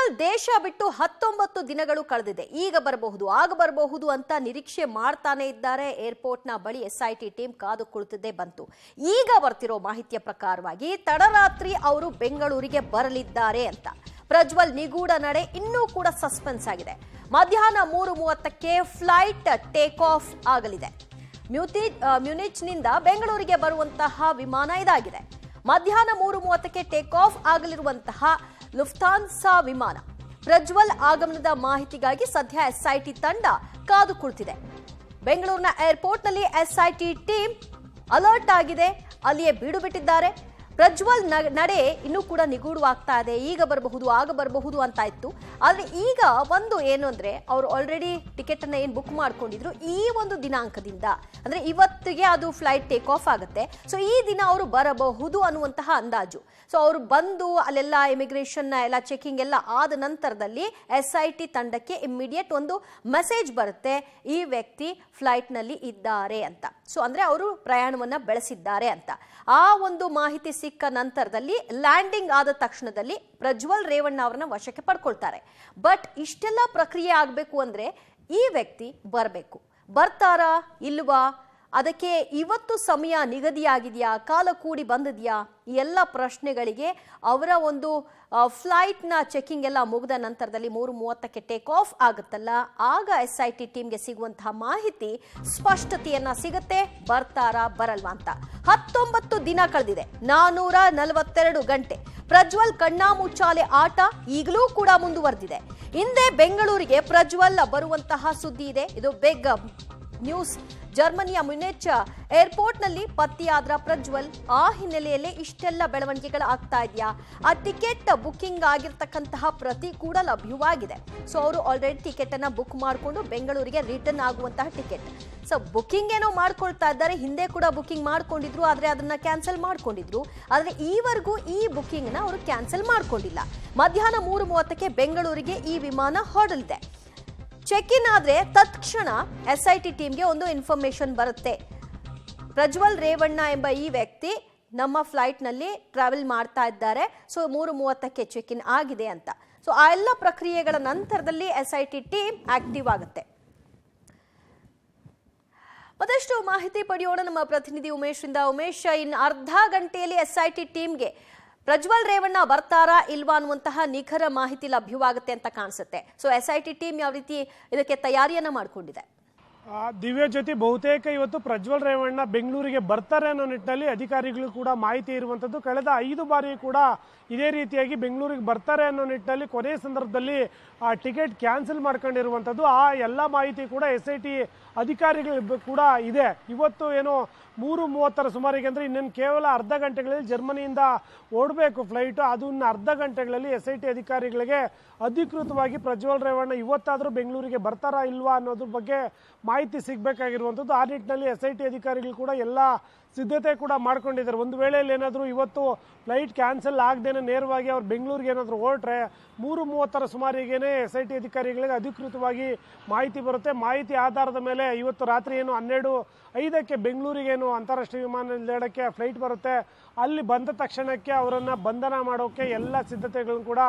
ಪ್ರಜ್ವಲ್ ದೇಶ ಬಿಟ್ಟು 19 ದಿನಗಳು ಕಳೆದಿದೆ. ಈಗ ಬರಬಹುದು ಆಗ ಬರಬಹುದು ಅಂತ ನಿರೀಕ್ಷೆ ಮಾಡ್ತಾನೆ ಇದ್ದಾರೆ. ಏರ್ಪೋರ್ಟ್ನ ಬಳಿ ಎಸ್ಐಟಿ ಟೀಮ್ ಕಾದು ಕುಳಿತಿದ್ದೇ ಬಂತು. ಈಗ ಬರ್ತಿರೋ ಮಾಹಿತಿಯ ಪ್ರಕಾರವಾಗಿ ತಡರಾತ್ರಿ ಅವರು ಬೆಂಗಳೂರಿಗೆ ಬರಲಿದ್ದಾರೆ ಅಂತ. ಪ್ರಜ್ವಲ್ ನಿಗೂಢ ನಡೆ ಇನ್ನೂ ಕೂಡ ಸಸ್ಪೆನ್ಸ್ ಆಗಿದೆ. ಮಧ್ಯಾಹ್ನ 3:30ಕ್ಕೆ ಫ್ಲೈಟ್ ಟೇಕ್ ಆಫ್ ಆಗಲಿದೆ. ಮ್ಯೂನಿಚ್ನಿಂದ ಬೆಂಗಳೂರಿಗೆ ಬರುವಂತಹ ವಿಮಾನ ಇದಾಗಿದೆ. ಮಧ್ಯಾಹ್ನ 3:30ಕ್ಕೆ ಟೇಕ್ ಆಫ್ ಆಗಲಿರುವಂತಹ ಲುಫ್ತಾನ್ಸಾ ವಿಮಾನ. ಪ್ರಜ್ವಲ್ ಆಗಮನದ ಮಾಹಿತಿಗಾಗಿ ಸದ್ಯ ಎಸ್ಐಟಿ ತಂಡ ಕಾದು ಕುಳಿತಿದೆ. ಬೆಂಗಳೂರಿನ ಏರ್ಪೋರ್ಟ್ನಲ್ಲಿ ಎಸ್ಐಟಿ ಟೀಮ್ ಅಲರ್ಟ್ ಆಗಿದೆ. ಅಲ್ಲಿಯೇ ಬೀಡು ಬಿಟ್ಟಿದ್ದಾರೆ. ಪ್ರಜ್ವಲ್ ನಡೆ ಇನ್ನೂ ಕೂಡ ನಿಗೂಢವಾಗ್ತಾ ಇದೆ. ಈಗ ಬರಬಹುದು ಆಗ ಬರಬಹುದು ಅಂತ ಇತ್ತು. ಆದರೆ ಈಗ ಒಂದು ಏನು ಅಂದ್ರೆ ಅವರು ಆಲ್ರೆಡಿ ಟಿಕೆಟ್ ಅನ್ನ ಏನು ಬುಕ್ ಮಾಡ್ಕೊಂಡಿದ್ರು ಈ ಒಂದು ದಿನಾಂಕದಿಂದ, ಅಂದ್ರೆ ಇವತ್ತಿಗೆ ಅದು ಫ್ಲೈಟ್ ಟೇಕ್ ಆಫ್ ಆಗುತ್ತೆ. ಸೊ ಈ ದಿನ ಅವರು ಬರಬಹುದು ಅನ್ನುವಂತಹ ಅಂದಾಜು. ಸೊ ಅವರು ಬಂದು ಅಲ್ಲೆಲ್ಲ ಇಮಿಗ್ರೇಷನ್ ಎಲ್ಲ ಚೆಕಿಂಗ್ ಎಲ್ಲ ಆದ ನಂತರದಲ್ಲಿ ಎಸ್ಐಟಿ ತಂಡಕ್ಕೆ ಇಮ್ಮಿಡಿಯೇಟ್ ಒಂದು ಮೆಸೇಜ್ ಬರುತ್ತೆ, ಈ ವ್ಯಕ್ತಿ ಫ್ಲೈಟ್ ನಲ್ಲಿ ಇದ್ದಾರೆ ಅಂತ. ಸೊ ಅಂದ್ರೆ ಅವರು ಪ್ರಯಾಣವನ್ನ ಬೆಳೆಸಿದ್ದಾರೆ ಅಂತ. ಆ ಒಂದು ಮಾಹಿತಿ ಸಿಕ್ಕ ನಂತರದಲ್ಲಿ ಲ್ಯಾಂಡಿಂಗ್ ಆದ ತಕ್ಷಣದಲ್ಲಿ ಪ್ರಜ್ವಲ್ ರೇವಣ್ಣ ಅವರನ್ನ ವಶಕ್ಕೆ ಪಡ್ಕೊಳ್ತಾರೆ. ಬಟ್ ಇಷ್ಟೆಲ್ಲ ಪ್ರಕ್ರಿಯೆ ಆಗಬೇಕು ಅಂದ್ರೆ ಈ ವ್ಯಕ್ತಿ ಬರಬೇಕು. ಬರ್ತಾರಾ ಇಲ್ವಾ, ಅದಕ್ಕೆ ಇವತ್ತು ಸಮಯ ನಿಗದಿಯಾಗಿದೆಯಾ, ಕಾಲ ಕೂಡಿ ಬಂದಿದೆಯಾ, ಈ ಎಲ್ಲ ಪ್ರಶ್ನೆಗಳಿಗೆ ಅವರ ಒಂದು ಫ್ಲೈಟ್ನ ಚೆಕಿಂಗ್ ಎಲ್ಲ ಮುಗಿದ ನಂತರದಲ್ಲಿ 3:30ಕ್ಕೆ ಟೇಕ್ ಆಫ್ ಆಗುತ್ತಲ್ಲ, ಆಗ ಎಸ್ಐಟಿ ಟೀಮ್ಗೆ ಸಿಗುವಂತಹ ಮಾಹಿತಿ ಸ್ಪಷ್ಟತೆಯನ್ನ ಸಿಗುತ್ತೆ. ಬರ್ತಾರಾ ಬರಲ್ವಾ ಅಂತ. 19 ದಿನ ಕಳೆದಿದೆ, 442 ಗಂಟೆ. ಪ್ರಜ್ವಲ್ ಕಣ್ಣಾಮುಚ್ಚಾಲೆ ಆಟ ಈಗಲೂ ಕೂಡ ಮುಂದುವರೆದಿದೆ. ಹಿಂದೆ ಬೆಂಗಳೂರಿಗೆ ಪ್ರಜ್ವಲ್ ಬರುವಂತಹ ಸುದ್ದಿ ಇದೆ. ಇದು ಬಿಗ್ ನ್ಯೂಸ್. ಜರ್ಮನಿಯ ಮ್ಯೂನಿಚ್ ಏರ್ಪೋರ್ಟ್ನಲ್ಲಿ ಪತ್ತೆಯಾದ್ರ ಪ್ರಜ್ವಲ್, ಆ ಹಿನ್ನೆಲೆಯಲ್ಲಿ ಇಷ್ಟೆಲ್ಲ ಬೆಳವಣಿಗೆಗಳು ಆಗ್ತಾ ಇದೆಯಾ? ಆ ಟಿಕೆಟ್ ಬುಕ್ಕಿಂಗ್ ಆಗಿರ್ತಕ್ಕಂತಹ ಪ್ರತಿ ಕೂಡ ಲಭ್ಯವಾಗಿದೆ. ಸೊ ಅವರು ಆಲ್ರೆಡಿ ಟಿಕೆಟ್ ಅನ್ನ ಬುಕ್ ಮಾಡಿಕೊಂಡು ಬೆಂಗಳೂರಿಗೆ ರಿಟರ್ನ್ ಆಗುವಂತಹ ಟಿಕೆಟ್. ಸೊ ಬುಕ್ಕಿಂಗ್ ಏನೋ ಮಾಡ್ಕೊಳ್ತಾ ಇದ್ದಾರೆ. ಹಿಂದೆ ಕೂಡ ಬುಕ್ಕಿಂಗ್ ಮಾಡ್ಕೊಂಡಿದ್ರು, ಆದ್ರೆ ಅದನ್ನ ಕ್ಯಾನ್ಸಲ್ ಮಾಡ್ಕೊಂಡಿದ್ರು. ಆದ್ರೆ ಈವರೆಗೂ ಈ ಬುಕ್ಕಿಂಗ್ ನ ಅವರು ಕ್ಯಾನ್ಸಲ್ ಮಾಡ್ಕೊಂಡಿಲ್ಲ. ಮಧ್ಯಾಹ್ನ 3:30ಕ್ಕೆ ಬೆಂಗಳೂರಿಗೆ ಈ ವಿಮಾನ ಹೊರಡಲಿದೆ. ಚೆಕ್ ಇನ್ ಆದ್ರೆ ತತ್ಕ್ಷಣ ಎಸ್ಐಟಿ ಟೀಮ್ಗೆ ಒಂದು ಇನ್ಫಾರ್ಮೇಶನ್ ಬರುತ್ತೆ, ಪ್ರಜ್ವಲ್ ರೇವಣ್ಣ ಎಂಬ ಈ ವ್ಯಕ್ತಿ ನಮ್ಮ ಫ್ಲೈಟ್ ನಲ್ಲಿ ಟ್ರಾವೆಲ್ ಮಾಡ್ತಾ ಇದ್ದಾರೆ. ಸೊ 3:30ಕ್ಕೆ ಚೆಕ್ ಇನ್ ಆಗಿದೆ ಅಂತ. ಸೊ ಆ ಎಲ್ಲ ಪ್ರಕ್ರಿಯೆಗಳ ನಂತರದಲ್ಲಿ ಎಸ್ಐಟಿ ಟೀಮ್ ಆಕ್ಟಿವ್ ಆಗುತ್ತೆ. ಮತ್ತಷ್ಟು ಮಾಹಿತಿ ಪಡೆಯೋಣ ನಮ್ಮ ಪ್ರತಿನಿಧಿ ಉಮೇಶ್ ಇಂದ. ಉಮೇಶ್, ಇನ್ನು ಅರ್ಧ ಗಂಟೆಯಲ್ಲಿ ಎಸ್ಐಟಿ ಟೀಮ್ಗೆ ಪ್ರಜ್ವಲ್ ರೇವಣ್ಣ ಬರ್ತಾರಾ ಇಲ್ವಾ ಅನ್ನುವಂತಹ ನಿಖರ ಮಾಹಿತಿ ಲಭ್ಯವಾಗುತ್ತೆ ಅಂತ ಕಾಣಿಸುತ್ತೆ. ಸೊ ಎಸ್ಐಟಿ ಟೀಮ್ ಯಾವ ರೀತಿ ಇದಕ್ಕೆ ತಯಾರಿಯನ್ನ ಮಾಡಿಕೊಂಡಿದೆ? ದಿವ್ಯ ಜ್ಯೋತಿ, ಬಹುತೇಕ ಇವತ್ತು ಪ್ರಜ್ವಲ್ ರೇವಣ್ಣ ಬೆಂಗಳೂರಿಗೆ ಬರ್ತಾರೆ ಅನ್ನೋ ನಿಟ್ಟಿನಲ್ಲಿ ಅಧಿಕಾರಿಗಳು ಕೂಡ ಮಾಹಿತಿ ಇರುವಂಥದ್ದು. ಕಳೆದ 5 ಬಾರಿ ಕೂಡ ಇದೇ ರೀತಿಯಾಗಿ ಬೆಂಗಳೂರಿಗೆ ಬರ್ತಾರೆ ಅನ್ನೋ ನಿಟ್ಟಿನಲ್ಲಿ ಕೊನೆಯ ಸಂದರ್ಭದಲ್ಲಿ ಆ ಟಿಕೆಟ್ ಕ್ಯಾನ್ಸಲ್ ಮಾಡ್ಕೊಂಡಿರುವಂಥದ್ದು. ಆ ಎಲ್ಲ ಮಾಹಿತಿ ಕೂಡ ಎಸ್ಐಟಿ ಅಧಿಕಾರಿಗಳು ಕೂಡ ಇದೆ. ಇವತ್ತು ಏನೋ 3:30 ಸುಮಾರಿಗೆ ಅಂದರೆ ಇನ್ನೇನು ಕೇವಲ ಅರ್ಧ ಗಂಟೆಗಳಲ್ಲಿ ಜರ್ಮನಿಯಿಂದ ಓಡಬೇಕು ಫ್ಲೈಟು. ಅದನ್ನ ಅರ್ಧ ಗಂಟೆಗಳಲ್ಲಿ ಎಸ್ಐಟಿ ಅಧಿಕಾರಿಗಳಿಗೆ ಅಧಿಕೃತವಾಗಿ ಪ್ರಜ್ವಲ್ ರೇವಣ್ಣ ಇವತ್ತಾದರೂ ಬೆಂಗಳೂರಿಗೆ ಬರ್ತಾರಾ ಇಲ್ವಾ ಅನ್ನೋದ್ರ ಬಗ್ಗೆ ಮಾಹಿತಿ ಸಿಗಬೇಕಾಗಿರುವಂಥದ್ದು. ಆ ನಿಟ್ಟಿನಲ್ಲಿ ಎಸ್ಐಟಿ ಅಧಿಕಾರಿಗಳು ಕೂಡ ಎಲ್ಲ ಸಿದ್ಧತೆ ಕೂಡ ಮಾಡ್ಕೊಂಡಿದ್ದಾರೆ. ಒಂದು ವೇಳೆಯಲ್ಲಿ ಏನಾದರೂ ಇವತ್ತು ಫ್ಲೈಟ್ ಕ್ಯಾನ್ಸಲ್ ಆಗದೇನೆ ನೇರವಾಗಿ ಅವ್ರು ಬೆಂಗಳೂರಿಗೆ ಏನಾದರೂ ಹೊರಟ್ರೆ 3:30 ಸುಮಾರಿಗೇನೆ ಎಸ್ಐಟಿ ಅಧಿಕಾರಿಗಳಿಗೆ ಅಧಿಕೃತವಾಗಿ ಮಾಹಿತಿ ಬರುತ್ತೆ. ಮಾಹಿತಿ ಆಧಾರದ ಮೇಲೆ ಇವತ್ತು ರಾತ್ರಿ ಏನು 12:05ಕ್ಕೆ ಬೆಂಗಳೂರಿಗೇನು ಅಂತಾರಾಷ್ಟ್ರೀಯ ವಿಮಾನ ನಿಲ್ದಾಣಕ್ಕೆ ಫ್ಲೈಟ್ ಬರುತ್ತೆ. ಅಲ್ಲಿ ಬಂದ ತಕ್ಷಣಕ್ಕೆ ಅವರನ್ನು ಬಂಧನ ಮಾಡೋಕ್ಕೆ ಎಲ್ಲ ಸಿದ್ಧತೆಗಳನ್ನು ಕೂಡ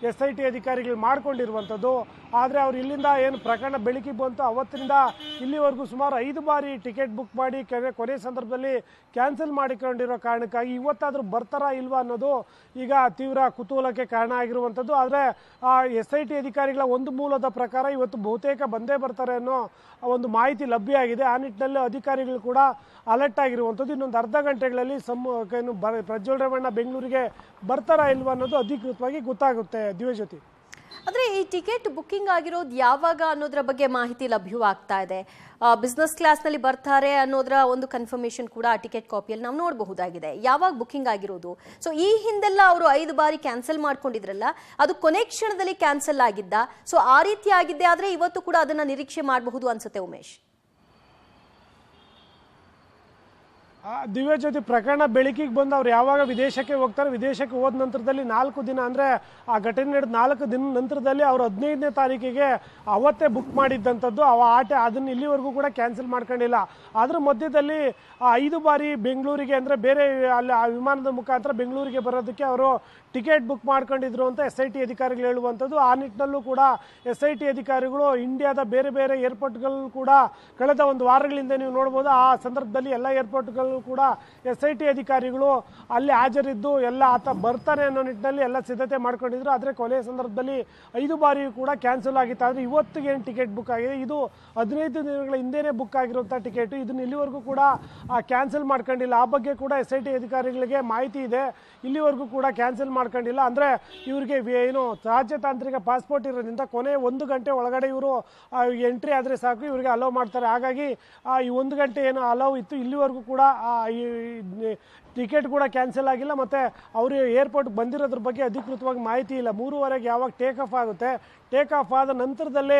ಎಸ್ಐಟಿ ಅಧಿಕಾರಿಗಳು ಮಾಡ್ಕೊಂಡಿರುವಂಥದ್ದು. ಆದರೆ ಅವ್ರು ಇಲ್ಲಿಂದ ಏನು ಪ್ರಕರಣ ಬೆಳಕಿಗೆ ಬಂತು ಅವತ್ತಿನಿಂದ ಇಲ್ಲಿವರೆಗೂ ಸುಮಾರು 5 ಬಾರಿ ಟಿಕೆಟ್ ಬುಕ್ ಮಾಡಿ ಕೊನೆ ಸಂದರ್ಭದಲ್ಲಿ ಕ್ಯಾನ್ಸಲ್ ಮಾಡಿಕೊಂಡಿರೋ ಕಾರಣಕ್ಕಾಗಿ ಇವತ್ತಾದರೂ ಬರ್ತಾರಾ ಇಲ್ವಾ ಅನ್ನೋದು ಈಗ ತೀವ್ರ ಕುತೂಹಲಕ್ಕೆ ಕಾರಣ ಆಗಿರುವಂಥದ್ದು. ಆದರೆ ಎಸ್ಐಟಿ ಅಧಿಕಾರಿಗಳ ಒಂದು ಮೂಲದ ಪ್ರಕಾರ ಇವತ್ತು ಬಹುತೇಕ ಬಂದೇ ಬರ್ತಾರೆ ಅನ್ನೋ ಒಂದು ಮಾಹಿತಿ ಲಭ್ಯ ಆಗಿದೆ. ಆ ನಿಟ್ಟಿನಲ್ಲಿ ಅಧಿಕಾರಿಗಳು ಕೂಡ ಅಲರ್ಟ್ ಆಗಿರುವಂಥದ್ದು. ಇನ್ನೊಂದು ಅರ್ಧ ಗಂಟೆಗಳಲ್ಲಿ ಪ್ರಜ್ವಲ್ ರೇವಣ್ಣ ಬೆಂಗಳೂರಿಗೆ ಬರ್ತಾರಾ ಇಲ್ವಾ ಅನ್ನೋದು ಅಧಿಕೃತವಾಗಿ ಗೊತ್ತಾಗುತ್ತೆ. ದಿವ್ಯಜ್ಯೋತಿ, ಅಂದ್ರೆ ಈ ಟಿಕೆಟ್ ಬುಕ್ಕಿಂಗ್ ಆಗಿರೋದು ಯಾವಾಗ ಅನ್ನೋದ್ರ ಬಗ್ಗೆ ಮಾಹಿತಿ ಲಭ್ಯವಾಗ್ತಾ ಇದೆ. ಬಿಸ್ನೆಸ್ ಕ್ಲಾಸ್ ನಲ್ಲಿ ಬರ್ತಾರೆ ಅನ್ನೋದ್ರ ಒಂದು ಕನ್ಫರ್ಮೇಶನ್ ಕೂಡ ಆ ಟಿಕೆಟ್ ಕಾಪಿಯಲ್ಲಿ ನಾವು ನೋಡಬಹುದಾಗಿದೆ. ಯಾವಾಗ ಬುಕ್ಕಿಂಗ್ ಆಗಿರೋದು? ಸೊ ಈ ಹಿಂದೆಲ್ಲ ಅವರು 5 ಬಾರಿ ಕ್ಯಾನ್ಸಲ್ ಮಾಡ್ಕೊಂಡಿದ್ರಲ್ಲ, ಅದು ಕೊನೆ ಕ್ಷಣದಲ್ಲಿ ಕ್ಯಾನ್ಸಲ್ ಆಗಿದ್ದ. ಸೊ ಆ ರೀತಿ ಆಗಿದ್ದೆ ಆದ್ರೆ ಇವತ್ತು ಕೂಡ ಅದನ್ನ ನಿರೀಕ್ಷೆ ಮಾಡಬಹುದು ಅನ್ಸುತ್ತೆ ಉಮೇಶ್. ದಿವ್ಯ ಜ್ಯೋತಿ, ಪ್ರಕರಣ ಬೆಳಕಿಗೆ ಬಂದು ಅವ್ರು ಯಾವಾಗ ವಿದೇಶಕ್ಕೆ ಹೋಗ್ತಾರೆ, ವಿದೇಶಕ್ಕೆ ಹೋದ ನಂತರದಲ್ಲಿ 4 ದಿನ ಅಂದರೆ ಆ ಘಟನೆ ನಡೆದ 4 ದಿನ ನಂತರದಲ್ಲಿ ಅವರು 15ನೇ ತಾರೀಕಿಗೆ ಅವತ್ತೇ ಬುಕ್ ಮಾಡಿದ್ದಂಥದ್ದು. ಅದನ್ನು ಇಲ್ಲಿವರೆಗೂ ಕೂಡ ಕ್ಯಾನ್ಸಲ್ ಮಾಡ್ಕೊಂಡಿಲ್ಲ. ಅದ್ರ ಮಧ್ಯದಲ್ಲಿ 5 ಬಾರಿ ಬೆಂಗಳೂರಿಗೆ ಅಂದರೆ ಬೇರೆ ಅಲ್ಲಿ ಆ ವಿಮಾನದ ಮುಖಾಂತರ ಬೆಂಗಳೂರಿಗೆ ಬರೋದಕ್ಕೆ ಅವರು ಟಿಕೆಟ್ ಬುಕ್ ಮಾಡ್ಕೊಂಡಿದ್ರು ಅಂತ SIT ಅಧಿಕಾರಿಗಳು ಹೇಳುವಂಥದ್ದು. ಆ ನಿಟ್ಟಿನಲ್ಲೂ ಕೂಡ SIT ಅಧಿಕಾರಿಗಳು ಇಂಡಿಯಾದ ಬೇರೆ ಬೇರೆ ಏರ್ಪೋರ್ಟ್ಗಳು ಕೂಡ ಕಳೆದ ಒಂದು ವಾರಗಳಿಂದ ನೀವು ನೋಡ್ಬೋದು, ಆ ಸಂದರ್ಭದಲ್ಲಿ ಎಲ್ಲ ಏರ್ಪೋರ್ಟ್ಗಳು ಕೂಡ SIT ಅಧಿಕಾರಿಗಳು ಅಲ್ಲಿ ಹಾಜರಿದ್ದು ಎಲ್ಲ ಆತ ಬರ್ತಾನೆ ಅನ್ನೋ ನಿಟ್ಟಿನಲ್ಲಿ ಎಲ್ಲ ಸಿದ್ಧತೆ ಮಾಡ್ಕೊಂಡಿದ್ರು. ಆದರೆ ಕೊನೆಯ ಸಂದರ್ಭದಲ್ಲಿ 5 ಬಾರಿಯೂ ಕೂಡ ಕ್ಯಾನ್ಸಲ್ ಆಗಿತ್ತು. ಆದರೆ ಇವತ್ತಿಗೆ ಏನು ಟಿಕೆಟ್ ಬುಕ್ ಆಗಿದೆ, ಇದು 15 ದಿನಗಳ ಹಿಂದೆನೇ ಬುಕ್ ಆಗಿರುವಂಥ ಟಿಕೆಟ್. ಇದನ್ನು ಇಲ್ಲಿವರೆಗೂ ಕೂಡ ಕ್ಯಾನ್ಸಲ್ ಮಾಡ್ಕೊಂಡಿಲ್ಲ. ಆ ಬಗ್ಗೆ ಕೂಡ SIT ಅಧಿಕಾರಿಗಳಿಗೆ ಮಾಹಿತಿ ಇದೆ. ಇಲ್ಲಿವರೆಗೂ ಕೂಡ ಕ್ಯಾನ್ಸಲ್ ಮಾಡ್ಕೊಂಡಿಲ್ಲ. ಅಂದರೆ ಇವರಿಗೆ ಏನು ರಾಜ್ಯತಾಂತ್ರಿಕ ಪಾಸ್ಪೋರ್ಟ್ ಇರೋದ್ರಿಂದ ಕೊನೆ 1 ಗಂಟೆ ಒಳಗಡೆ ಇವರು ಎಂಟ್ರಿ ಆದರೆ ಸಾಕು, ಇವರಿಗೆ ಅಲೋ ಮಾಡ್ತಾರೆ. ಹಾಗಾಗಿ ಈ 1 ಗಂಟೆ ಏನು ಅಲೋ ಇತ್ತು, ಇಲ್ಲಿವರೆಗೂ ಕೂಡ ಈ ಟಿಕೆಟ್ ಕೂಡ ಕ್ಯಾನ್ಸಲ್ ಆಗಿಲ್ಲ. ಮತ್ತು ಅವರು ಏರ್ಪೋರ್ಟ್ ಬಂದಿರೋದ್ರ ಬಗ್ಗೆ ಅಧಿಕೃತವಾಗಿ ಮಾಹಿತಿ ಇಲ್ಲ. 3:15 ಯಾವಾಗ ಟೇಕ್ ಆಫ್ ಆಗುತ್ತೆ, ಟೇಕ್ ಆಫ್ ಆದ ನಂತರದಲ್ಲೇ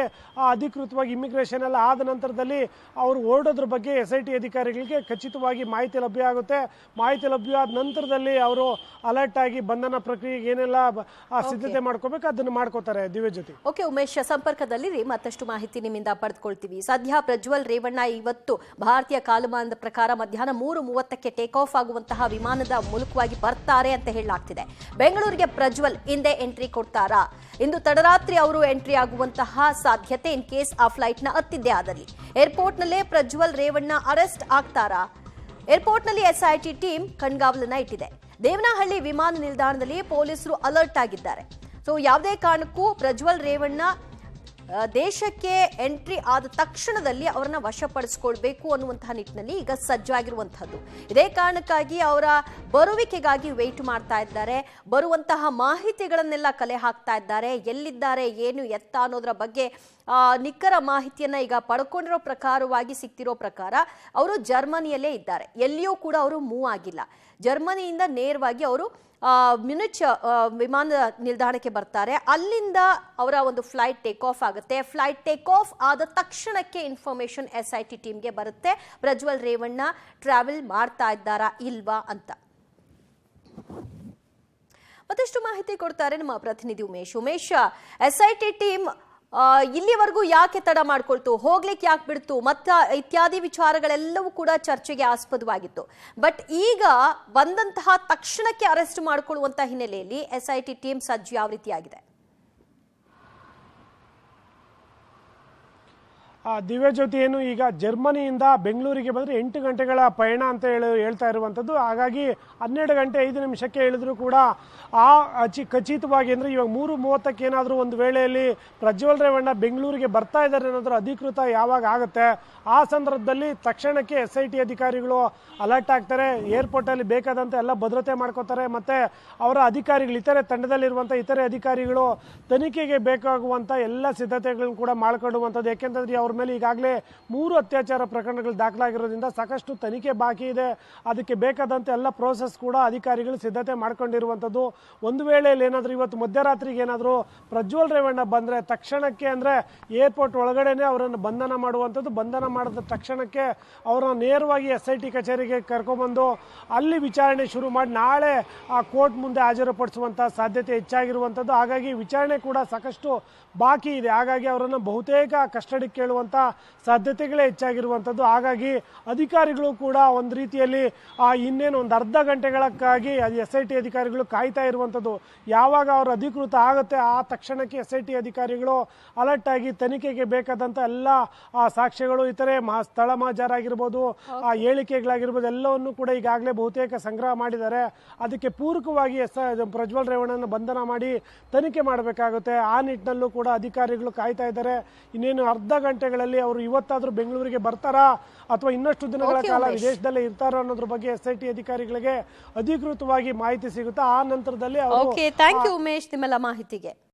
ಅಧಿಕೃತವಾಗಿ ಇಮಿಗ್ರೇಷನ್ ಎಲ್ಲ ಆದ ನಂತರದಲ್ಲಿ ಅವರು ಹೊರಡೋದ್ರ ಬಗ್ಗೆ SIT ಅಧಿಕಾರಿಗಳಿಗೆ ಖಚಿತವಾಗಿ ಮಾಹಿತಿ ಲಭ್ಯ ಆಗುತ್ತೆ. ಮಾಹಿತಿ ಲಭ್ಯ ಆದ ನಂತರದಲ್ಲಿ ಅವರು ಅಲರ್ಟ್ ಆಗಿ ಬಂಧನ ಪ್ರಕ್ರಿಯೆಗೆ ಏನೆಲ್ಲ ಸಿದ್ಧತೆ ಮಾಡ್ಕೋಬೇಕು ಅದನ್ನು ಮಾಡ್ಕೋತಾರೆ. ದಿವ್ಯಜ್ಯೋತಿ. ಓಕೆ ಉಮೇಶ್, ಸಂಪರ್ಕದಲ್ಲಿರಿ, ಮತ್ತಷ್ಟು ಮಾಹಿತಿ ನಿಮ್ಮಿಂದ ಪಡೆದುಕೊಳ್ತೀವಿ. ಸದ್ಯ ಪ್ರಜ್ವಲ್ ರೇವಣ್ಣ ಇವತ್ತು ಭಾರತೀಯ ಕಾಲಮಾನದ ಪ್ರಕಾರ ಮಧ್ಯಾಹ್ನ 3:30ಕ್ಕೆ ಟೇಕ್ ಆಫ್ ಆಗುವಂತಹ ವಿಮಾನದ ಮೂಲಕವಾಗಿ ಬರ್ತಾರೆ ಅಂತ ಹೇಳಲಾಗ್ತಿದೆ. ಬೆಂಗಳೂರಿಗೆ ಪ್ರಜ್ವಲ್ ಹಿಂದೆ ಎಂಟ್ರಿ ಕೊಡ್ತಾರಾ? ಇಂದು ತಡರಾತ್ರಿ ಅವರು ಎಂಟ್ರಿ ಆಗುವಂತಹ ಸಾಧ್ಯತೆ ಇನ್ ಕೇಸ್ ಆ ಫ್ಲೈಟ್ ನ ಹತ್ತಿದ್ದೇ ಆದಲ್ಲಿ. ಏರ್ಪೋರ್ಟ್ ನಲ್ಲೇ ಪ್ರಜ್ವಲ್ ರೇವಣ್ಣ ಅರೆಸ್ಟ್ ಆಗ್ತಾರಾ? ಏರ್ಪೋರ್ಟ್ ನಲ್ಲಿ SIT ಟೀಮ್ ಕಣ್ಗಾವಲನ್ನ ಇಟ್ಟಿದೆ. ದೇವನಹಳ್ಳಿ ವಿಮಾನ ನಿಲ್ದಾಣದಲ್ಲಿ ಪೊಲೀಸರು ಅಲರ್ಟ್ ಆಗಿದ್ದಾರೆ. ಸೊ ಯಾವುದೇ ಕಾರಣಕ್ಕೂ ಪ್ರಜ್ವಲ್ ರೇವಣ್ಣ ದೇಶಕ್ಕೆ ಎಂಟ್ರಿ ಆದ ತಕ್ಷಣದಲ್ಲಿ ಅವರನ್ನ ವಶಪಡಿಸಿಕೊಳ್ಬೇಕು ಅನ್ನುವಂತಹ ನಿಟ್ಟಿನಲ್ಲಿ ಈಗ ಸಜ್ಜಾಗಿರುವಂತಹದ್ದು. ಇದೇ ಕಾರಣಕ್ಕಾಗಿ ಅವರ ಬರುವಿಕೆಗಾಗಿ ವೇಟ್ ಮಾಡ್ತಾ ಇದ್ದಾರೆ. ಬರುವಂತಹ ಮಾಹಿತಿಗಳನ್ನೆಲ್ಲ ಕಲೆ ಹಾಕ್ತಾ ಇದ್ದಾರೆ. ಎಲ್ಲಿದ್ದಾರೆ, ಏನು ಎತ್ತ ಅನ್ನೋದ್ರ ಬಗ್ಗೆ ನಿಖರ ಮಾಹಿತಿಯನ್ನ ಈಗ ಪಡ್ಕೊಂಡಿರೋ ಪ್ರಕಾರವಾಗಿ ಸಿಗ್ತಿರೋ ಪ್ರಕಾರ ಅವರು ಜರ್ಮನಿಯಲ್ಲೇ ಇದ್ದಾರೆ. ಎಲ್ಲಿಯೂ ಕೂಡ ಅವರು ಮೂವ್ ಆಗಿಲ್ಲ. ಜರ್ಮನಿಯಿಂದ ನೇರವಾಗಿ ಅವರು ಮ್ಯೂನಿಚ್ ವಿಮಾನ ನಿಲ್ದಾಣಕ್ಕೆ ಬರ್ತಾರೆ. ಅಲ್ಲಿಂದ ಅವರ ಒಂದು ಫ್ಲೈಟ್ ಟೇಕ್ ಆಫ್ ಆಗುತ್ತೆ. ಫ್ಲೈಟ್ ಟೇಕ್ ಆಫ್ ಆದ ತಕ್ಷಣಕ್ಕೆ ಇನ್ಫಾರ್ಮೇಶನ್ SIT ಟೀಮ್ಗೆ ಬರುತ್ತೆ, ಪ್ರಜ್ವಲ್ ರೇವಣ್ಣ ಟ್ರಾವೆಲ್ ಮಾಡ್ತಾ ಇದ್ದಾರಾ ಇಲ್ವಾ ಅಂತ. ಮತ್ತಷ್ಟು ಮಾಹಿತಿ ಕೊಡ್ತಾರೆ ನಮ್ಮ ಪ್ರತಿನಿಧಿ ಉಮೇಶ್. SIT ಟೀಮ್ ಇಲ್ಲಿವರೆಗೂ ಯಾಕೆ ತಡ ಮಾಡ್ಕೊಳ್ತು, ಹೋಗ್ಲಿಕ್ಕೆ ಯಾಕೆ ಬಿಡ್ತು, ಮತ್ತ ಇತ್ಯಾದಿ ವಿಚಾರಗಳೆಲ್ಲವೂ ಕೂಡ ಚರ್ಚೆಗೆ ಆಸ್ಪದವಾಗಿತ್ತು. ಬಟ್ ಈಗ ಬಂದಂತಹ ತಕ್ಷಣಕ್ಕೆ ಅರೆಸ್ಟ್ ಮಾಡಿಕೊಳ್ಳುವಂತಹ ಹಿನ್ನೆಲೆಯಲ್ಲಿ SIT ಟೀಮ್ ಸಜ್ಜು ಯಾವ ರೀತಿಯಾಗಿದೆ? ದಿವ್ಯಜ್ಯೋತಿ, ಏನು ಈಗ ಜರ್ಮನಿಯಿಂದ ಬೆಂಗಳೂರಿಗೆ ಬಂದರೆ 8 ಗಂಟೆಗಳ ಪಯಣ ಅಂತ ಹೇಳ್ತಾ ಇರುವಂಥದ್ದು. ಹಾಗಾಗಿ 12 ಗಂಟೆ 5 ನಿಮಿಷಕ್ಕೆ ಹೇಳಿದ್ರು ಕೂಡ ಖಚಿತವಾಗಿ ಅಂದರೆ ಇವಾಗ 3:30ಕ್ಕೆ ಏನಾದರೂ ಒಂದು ವೇಳೆಯಲ್ಲಿ ಪ್ರಜ್ವಲ್ ರೇವಣ್ಣ ಬೆಂಗಳೂರಿಗೆ ಬರ್ತಾ ಇದ್ದಾರೆ ಅನ್ನೋದ್ರ ಅಧಿಕೃತ ಯಾವಾಗ ಆಗುತ್ತೆ, ಆ ಸಂದರ್ಭದಲ್ಲಿ ತಕ್ಷಣಕ್ಕೆ SIT ಅಧಿಕಾರಿಗಳು ಅಲರ್ಟ್ ಆಗ್ತಾರೆ. ಏರ್ಪೋರ್ಟಲ್ಲಿ ಬೇಕಾದಂಥ ಎಲ್ಲ ಭದ್ರತೆ ಮಾಡ್ಕೋತಾರೆ. ಮತ್ತು ಅವರ ಅಧಿಕಾರಿಗಳು, ಇತರೆ ತಂಡದಲ್ಲಿರುವಂಥ ಇತರೆ ಅಧಿಕಾರಿಗಳು ತನಿಖೆಗೆ ಬೇಕಾಗುವಂಥ ಎಲ್ಲ ಸಿದ್ಧತೆಗಳನ್ನು ಕೂಡ ಮಾಡಿಕೊಳ್ಳುವಂಥದ್ದು. ಯಾಕೆಂತಂದ್ರೆ ಅವ್ರ ಮೇಲೆ ಈಗಾಗಲೇ 3 ಅತ್ಯಾಚಾರ ಪ್ರಕರಣಗಳು ದಾಖಲಾಗಿರೋದ್ರಿಂದ ಸಾಕಷ್ಟು ತನಿಖೆ ಬಾಕಿ ಇದೆ. ಅದಕ್ಕೆ ಬೇಕಾದಂಥ ಎಲ್ಲ ಪ್ರೋಸೆಸ್ ಕೂಡ ಅಧಿಕಾರಿಗಳು ಸಿದ್ಧತೆ ಮಾಡ್ಕೊಂಡಿರುವಂಥದ್ದು. ಒಂದು ವೇಳೆಯಲ್ಲಿ ಏನಾದರೂ ಇವತ್ತು ಮಧ್ಯರಾತ್ರಿಗೆ ಏನಾದರೂ ಪ್ರಜ್ವಲ್ ರೇವಣ್ಣ ಬಂದರೆ ತಕ್ಷಣಕ್ಕೆ ಅಂದರೆ ಏರ್ಪೋರ್ಟ್ ಒಳಗಡೆನೆ ಅವರನ್ನು ಬಂಧನ ಮಾಡುವಂಥದ್ದು. ಬಂಧನ ಮಾಡಿದ ತಕ್ಷಣಕ್ಕೆ ಅವರನ್ನು ನೇರವಾಗಿ SIT ಕಚೇರಿಗೆ ಕರ್ಕೊಂಡ್ಬಂದು ಅಲ್ಲಿ ವಿಚಾರಣೆ ಶುರು ಮಾಡಿ ನಾಳೆ ಆ ಕೋರ್ಟ್ ಮುಂದೆ ಹಾಜರುಪಡಿಸುವಂಥ ಸಾಧ್ಯತೆ ಹೆಚ್ಚಾಗಿರುವಂಥದ್ದು. ಹಾಗಾಗಿ ವಿಚಾರಣೆ ಕೂಡ ಸಾಕಷ್ಟು ಬಾಕಿ ಇದೆ. ಹಾಗಾಗಿ ಅವರನ್ನು ಬಹುತೇಕ ಕಸ್ಟಡಿ ಕೇಳುವಂಥ ಸಾಧ್ಯತೆಗಳೇ ಹೆಚ್ಚಾಗಿರುವಂಥದ್ದು. ಹಾಗಾಗಿ ಅಧಿಕಾರಿಗಳು ಕೂಡ ಒಂದು ರೀತಿಯಲ್ಲಿ ಇನ್ನೇನು ಒಂದು ಅರ್ಧ ಗಂಟೆಗಳಕ್ಕಾಗಿ SIT ಅಧಿಕಾರಿಗಳು ಕಾಯ್ತಾ ಇರುವಂಥದ್ದು. ಯಾವಾಗ ಅವರು ಅಧಿಕೃತ ಆಗುತ್ತೆ ಆ ತಕ್ಷಣಕ್ಕೆ SIT ಅಧಿಕಾರಿಗಳು ಅಲರ್ಟ್ ಆಗಿ ತನಿಖೆಗೆ ಬೇಕಾದಂಥ ಎಲ್ಲ ಸಾಕ್ಷ್ಯಗಳು, ಇತರೆ ಸ್ಥಳ ಮಹಾಜರಾಗಿರ್ಬೋದು, ಹೇಳಿಕೆಗಳಾಗಿರ್ಬೋದು ಎಲ್ಲವನ್ನು ಕೂಡ ಈಗಾಗಲೇ ಬಹುತೇಕ ಸಂಗ್ರಹ ಮಾಡಿದ್ದಾರೆ. ಅದಕ್ಕೆ ಪೂರಕವಾಗಿ ಪ್ರಜ್ವಲ್ ರೇವಣ್ಣನ ಬಂಧನ ಮಾಡಿ ತನಿಖೆ ಮಾಡಬೇಕಾಗುತ್ತೆ. ಆ ನಿಟ್ಟಿನಲ್ಲೂ ಕೂಡ ಅಧಿಕಾರಿಗಳು ಕಾಯ್ತಾ ಇದ್ದಾರೆ. ಇನ್ನೇನು ಅರ್ಧ ಗಂಟೆಗಳಲ್ಲಿ ಅವರು ಇವತ್ತಾದ್ರೂ ಬೆಂಗಳೂರಿಗೆ ಬರ್ತಾರಾ ಅಥವಾ ಇನ್ನಷ್ಟು ದಿನಗಳ ಕಾಲ ವಿದೇಶದಲ್ಲೇ ಇರ್ತಾರೋ ಅನ್ನೋದ್ರ ಬಗ್ಗೆ SIT ಅಧಿಕಾರಿಗಳಿಗೆ ಅಧಿಕೃತವಾಗಿ ಮಾಹಿತಿ ಸಿಗುತ್ತೆ. ಆ ನಂತರದಲ್ಲಿ ಥ್ಯಾಂಕ್ ಯು ಉಮೇಶ್ ನಿಮ್ಮೆಲ್ಲ ಮಾಹಿತಿಗೆ.